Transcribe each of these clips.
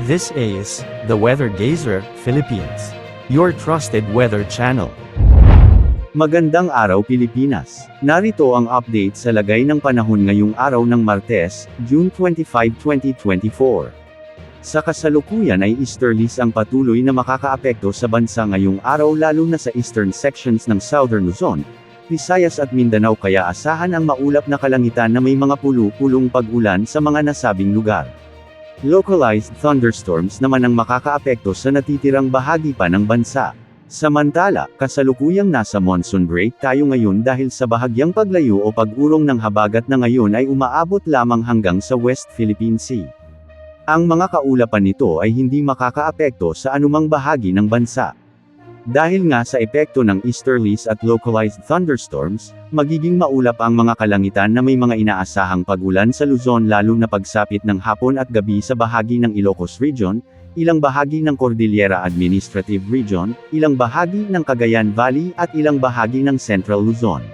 This is the Weather Gazer, Philippines, your trusted weather channel. Magandang araw Pilipinas! Narito ang update sa lagay ng panahon ngayong araw ng Martes, June 25, 2024. Sa kasalukuyan ay easterlies ang patuloy na makakaapekto sa bansa ngayong araw lalo na sa eastern sections ng Southern Luzon, Visayas at Mindanao kaya asahan ang maulap na kalangitan na may mga pulu-pulong pag-ulan sa mga nasabing lugar. Localized thunderstorms naman ang makakaapekto sa natitirang bahagi pa ng bansa. Samantala, kasalukuyang nasa monsoon break tayo ngayon dahil sa bahagyang paglayo o pag-urong ng habagat na ngayon ay umaabot lamang hanggang sa West Philippine Sea. Ang mga kaulapan nito ay hindi makakaapekto sa anumang bahagi ng bansa. Dahil nga sa epekto ng easterlies at localized thunderstorms, magiging maulap ang mga kalangitan na may mga inaasahang pag-ulan sa Luzon lalo na pagsapit ng hapon at gabi sa bahagi ng Ilocos Region, ilang bahagi ng Cordillera Administrative Region, ilang bahagi ng Cagayan Valley at ilang bahagi ng Central Luzon.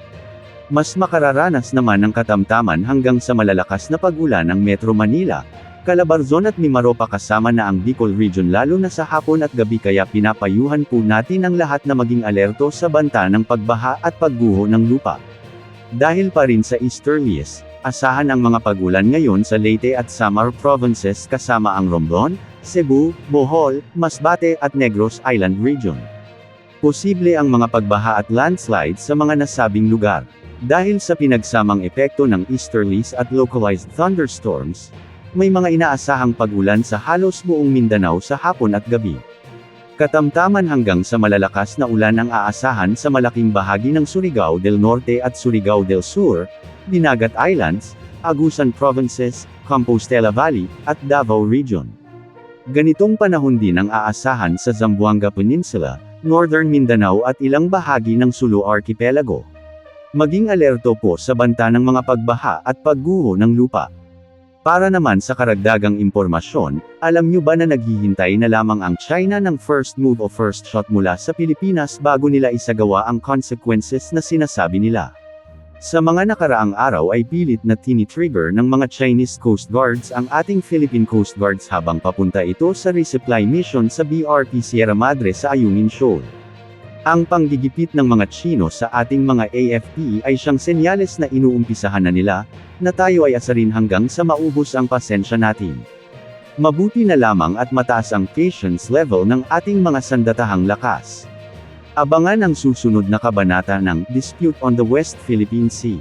Mas makararanas naman ng katamtaman hanggang sa malalakas na pag-ulan ng Metro Manila, Calabarzon at Mimaropa kasama na ang Bicol Region lalo na sa hapon at gabi kaya pinapayuhan po natin ang lahat na maging alerto sa banta ng pagbaha at pagguho ng lupa. Dahil pa rin sa easterlies, asahan ang mga pag-ulan ngayon sa Leyte at Samar Provinces kasama ang Romblon, Cebu, Bohol, Masbate at Negros Island Region. Posible ang mga pagbaha at landslides sa mga nasabing lugar. Dahil sa pinagsamang epekto ng easterlies at localized thunderstorms, may mga inaasahang pag-ulan sa halos buong Mindanao sa hapon at gabi. Katamtaman hanggang sa malalakas na ulan ang aasahan sa malaking bahagi ng Surigao del Norte at Surigao del Sur, Dinagat Islands, Agusan Provinces, Compostela Valley, at Davao Region. Ganitong panahon din ang aasahan sa Zamboanga Peninsula, Northern Mindanao at ilang bahagi ng Sulu Archipelago. Maging alerto po sa banta ng mga pagbaha at pagguho ng lupa. Para naman sa karagdagang impormasyon, alam nyo ba na naghihintay na lamang ang China ng first move o first shot mula sa Pilipinas bago nila isagawa ang consequences na sinasabi nila? Sa mga nakaraang araw ay pilit na tini-trigger ng mga Chinese Coast Guards ang ating Philippine Coast Guards habang papunta ito sa resupply mission sa BRP Sierra Madre sa Ayungin Shoal. Ang panggigipit ng mga Chino sa ating mga AFP ay siyang senyales na inuumpisahan na nila, na tayo ay asarin hanggang sa maubos ang pasensya natin. Mabuti na lamang at mataas ang patience level ng ating mga sandatahang lakas. Abangan ang susunod na kabanata ng Dispute on the West Philippine Sea.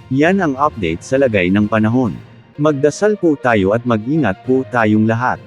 Yan ang update sa lagay ng panahon. Magdasal po tayo at mag-ingat po tayong lahat.